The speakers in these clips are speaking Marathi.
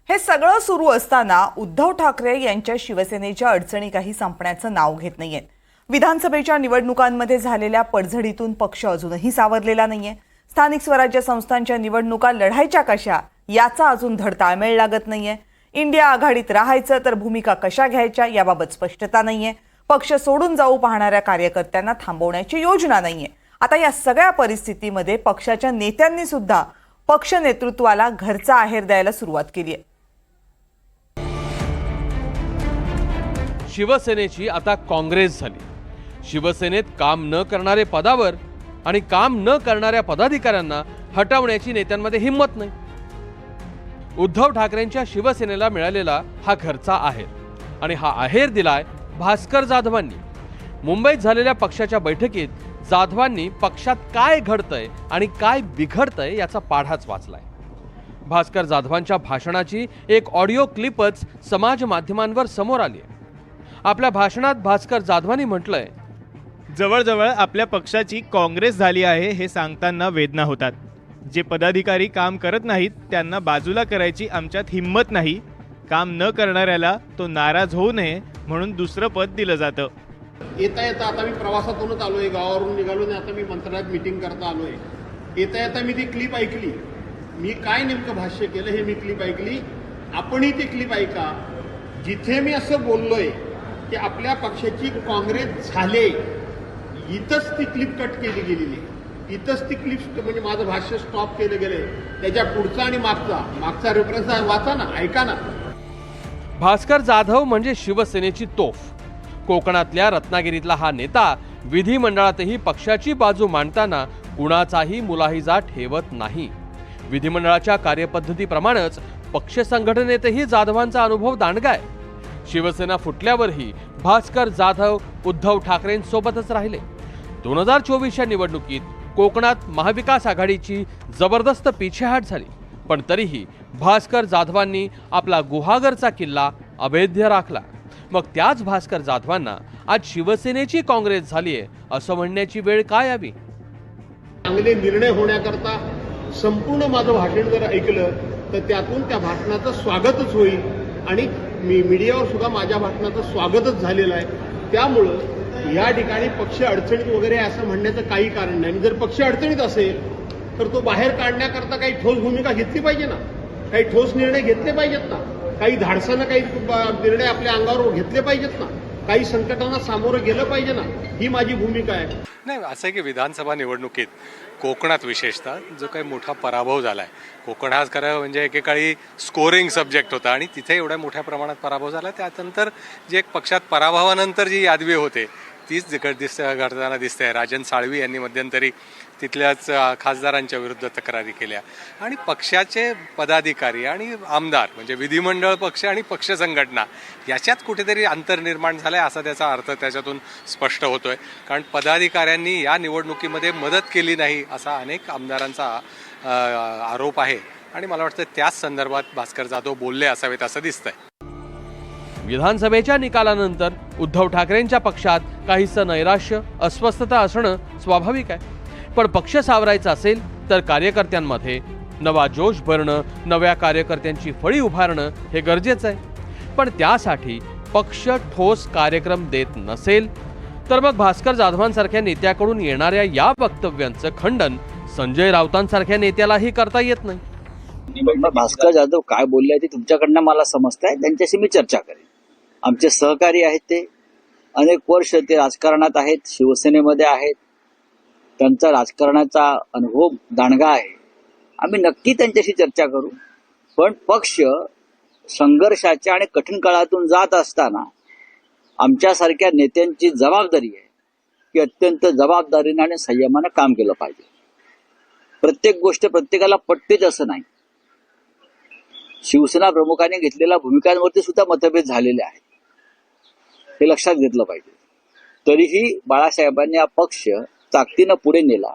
हे सगळं सुरू असताना उद्धव ठाकरे यांच्या शिवसेनेच्या अडचणी काही संपण्याचं नाव घेत नाहीये। विधानसभेच्या निवडणुकांमध्ये झालेल्या पडझडीतून पक्ष अजूनही सावरलेला नाहीये। स्थानिक स्वराज्य संस्थांच्या निवडणुका लढायच्या कशा याचा अजून धड ताळमेळ लागत नाहीये। इंडिया आघाडीत राहायचं तर भूमिका कशा घ्यायच्या याबाबत स्पष्टता नाहीये। पक्ष सोडून जाऊ पाहणाऱ्या कार्यकर्त्यांना थांबवण्याची योजना नाहीये। आता या सगळ्या परिस्थितीमध्ये पक्षाच्या नेत्यांनी सुद्धा पक्ष नेतृत्वाला घरचा आहेर द्यायला सुरुवात केली आहे। शिवसेनेची आता काँग्रेस झाली। शिवसेनेत काम न करणारे पदावर आणि काम न करणाऱ्या पदाधिकाऱ्यांना हटवण्याची नेत्यांमध्ये हिंमत नाही। उद्धव ठाकरेंच्या शिवसेनेला मिळालेला हा घरचा आहेर आणि हा आहेर दिलाय भास्कर जाधवांनी। मुंबईत झालेल्या पक्षाच्या बैठकीत जाधवांनी पक्षात काय घडतंय आणि काय बिघडतंय याचा पाढाच वाचलाय। भास्कर जाधवांच्या भाषणाची एक ऑडिओ क्लिपच समाज माध्यमांवर समोर आली आहे। आपल्या भाषणात भास्कर जाधवांनी म्हटलंय, जवळजवळ आपल्या पक्षाची काँग्रेस झाली आहे हे सांगताना वेदना होतात। जे पदाधिकारी काम करत नाहीत त्यांना बाजूला करायची आमच्यात हिंमत नाही। काम न करणाऱ्याला तो नाराज होऊ नये म्हणून दुसरं पद दिलं जातं। येता येता आता मी प्रवासातूनच आलोय, गावावरून निघालो आणि आता मी मंत्रालयात मीटिंग करता आलोय। येता येता मी ती क्लिप ऐकली। मी काय नेमकं भाष्य केलं हे मी क्लिप ऐकली। आपणही ती क्लिप ऐका। जिथे मी असं बोललोय की आपल्या पक्षाची काँग्रेस झाले, इथंच ती क्लिप कट केली गेलेली आहे। इथंच ती क्लिप म्हणजे माझं भाष्य स्टॉप केलं गेले। त्याच्या पुढचा आणि मागचा रेफरन्स वाचा ना, ऐका ना। भास्कर जाधव म्हणजे शिवसेनेची तोफ। कोकणातल्या रत्नागिरीतला हा नेता विधिमंडळातही पक्षाची बाजू मांडताना कुणाचाही मुलाहिजा ठेवत नाही। विधिमंडळाच्या कार्यपद्धतीप्रमाणेच पक्ष संघटनेतही जाधवांचा अनुभव दांडगा आहे। शिवसेना फुटल्यावरही भास्कर जाधव उद्धव ठाकरेंसोबतच राहिले। 2024च्या निवडणुकीत कोकणात महाविकास आघाडीची जबरदस्त पिछेहाट झाली, पण तरीही भास्कर जाधवांनी आपला गुहागरचा किल्ला अभेद्य राखला। मग त्याच भास्कर जाधवांना आज शिवसेनेची काँग्रेस झालीये असं म्हणण्याची वेळ काय यावी? चांगले निर्णय होण्याकरता संपूर्ण माझं भाषण जर ऐकलं तर त्यातून त्या भाषणाचं स्वागतच होईल आणि मीडियावर सुद्धा माझ्या भाषणाचं स्वागतच झालेलं आहे। त्यामुळं या ठिकाणी पक्ष अडचणीत वगैरे असं म्हणण्याचं काही कारण नाही। जर पक्ष अडचणीत असेल तर तो बाहेर काढण्याकरता काही ठोस भूमिका घेतली पाहिजे ना, काही ठोस निर्णय घेतले पाहिजेत ना, काही धाडसानं काही निर्णय आपल्या अंगावर घेतले पाहिजेत ना, काही संकटांना सामोरं गेलं पाहिजे ना। ही माझी भूमिका आहे। नाही, असं आहे की विधानसभा निवडणुकीत कोकणात विशेषतः जो काही मोठा पराभव झाला आहे, कोकण हा खरं म्हणजे एकेकाळी स्कोरिंग सब्जेक्ट होता आणि तिथे एवढ्या मोठ्या प्रमाणात पराभव झाला। त्यानंतर जे एक पक्षात पराभवानंतर जी यादवी होते तीच घडताना दिसते। राजन साळवी यांनी मध्यंतरी तिथल्याच खासदारांच्या विरुद्ध तक्रारी केल्या आणि पक्षाचे पदाधिकारी आणि आमदार म्हणजे विधिमंडळ पक्ष आणि पक्ष संघटना याच्यात कुठेतरी अंतर निर्माण झालंय असा त्याचा अर्थ त्याच्यातून स्पष्ट होतोय। कारण पदाधिकाऱ्यांनी या निवडणुकीमध्ये मदत केली नाही असा अनेक आमदारांचा आरोप आहे आणि मला वाटतं त्याच संदर्भात भास्कर जाधव बोलले असावेत असं दिसतंय। विधानसभेच्या निकालानंतर उद्धव ठाकरेंच्या पक्षात काहीसं नैराश्य अस्वस्थता असणं स्वाभाविक आहे, पण पक्ष सावरायचा असेल तर कार्यकर्त्यांमध्ये नवा जोश भरणं, नव्या कार्यकर्त्यांची फळी उभारणं हे गरजेचं आहे। पण त्यासाठी पक्ष ठोस कार्यक्रम देत नसेल तर मग भास्कर जाधवांसारख्या नेत्याकडून येणाऱ्या या वक्तव्यांचं खंडन संजय राऊतांसारख्या नेत्यालाही करता येत नाही। भास्कर जाधव काय बोलले ते तुमच्याकडनं मला समजतंय, त्यांच्याशी मी चर्चा करेन। आमचे सहकारी आहेत, ते अनेक वर्ष ते राजकारणात आहेत, शिवसेनेमध्ये आहेत, त्यांचा राजकारणाचा अनुभव दांडगा आहे। आम्ही नक्की त्यांच्याशी चर्चा करू। पण पक्ष संघर्षाच्या आणि कठीण काळातून जात असताना आमच्यासारख्या नेत्यांची जबाबदारी आहे की अत्यंत जबाबदारीने आणि संयमानं काम केलं पाहिजे। प्रत्येक गोष्ट प्रत्येकाला पटतेच असं नाही। शिवसेना प्रमुखांनी घेतलेल्या भूमिकांवरती सुद्धा मतभेद झालेले आहेत, हे लक्षात घेतलं पाहिजे। तरीही बाळासाहेबांनी हा पक्ष ताकदीनं पुढे नेला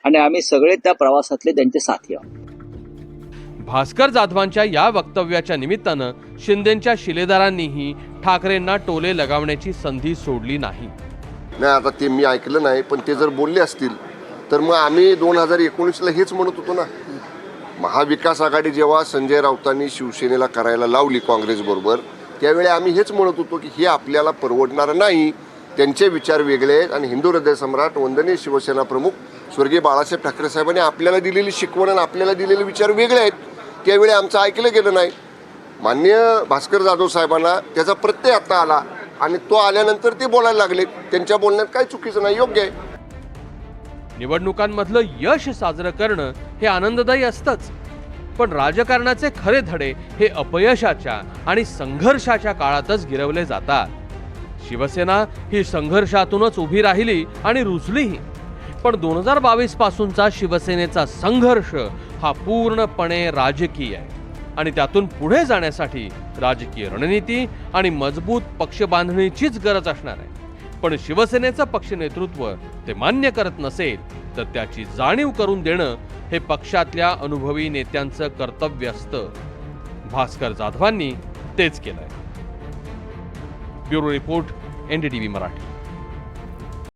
आणि आम्ही सगळे त्या प्रवासातले त्यांचे साथी आहोत। भास्कर जाधवांच्या या वक्तव्याच्या निमित्तानं शिंदेच्या शिलेदारांनीही ठाकरेंना टोले लगावण्याची संधी सोडली नाही। आता ते मी ऐकलं नाही, पण ते जर बोलले असतील तर मग आम्ही 2019ला हेच म्हणत होतो ना महाविकास आघाडी जेव्हा संजय राऊतांनी शिवसेनेला करायला लावली काँग्रेसबरोबर, त्यावेळी आम्ही हेच म्हणत होतो की हे आपल्याला परवडणार नाही. त्यांचे विचार वेगळे आहेत आणि हिंदू हृदय सम्राट वंदनीय शिवसेना प्रमुख स्वर्गीय बाळासाहेब ठाकरे साहेबांनी आपल्याला दिलेली शिकवण आणि आपल्याला दिलेले विचार वेगळे आहेत. त्यावेळी आमचं ऐकलं गेलं नाही. माननीय भास्कर जाधव साहेबांना त्याचा प्रत्यय आता आला आणि तो आल्यानंतर ते बोलायला लागले. त्यांच्या बोलण्यात काही चुकीचं नाही, योग्य आहे. निवडणुकांमधलं यश साजरं करणं हे आनंददायी असतंच, पण राजकारणाचे खरे धडे हे अपयशाच्या आणि संघर्षाच्या काळातच गिरवले जातात. शिवसेना ही संघर्षातूनच उभी राहिली आणि रुजलीही, पण 2022 पासूनचा शिवसेनेचा संघर्ष हा पूर्णपणे राजकीय आहे आणि त्यातून पुढे जाण्यासाठी राजकीय रणनीती आणि मजबूत पक्षबांधणीचीच गरज असणार आहे. पण शिवसेनेचं पक्ष नेतृत्व ते मान्य करत नसेल तर त्याची जाणीव करून देणं हे पक्षातल्या अनुभवी नेत्यांचं कर्तव्य असतं. भास्कर जाधवांनी तेच केलंय. Bureau report, NDTV Marathi.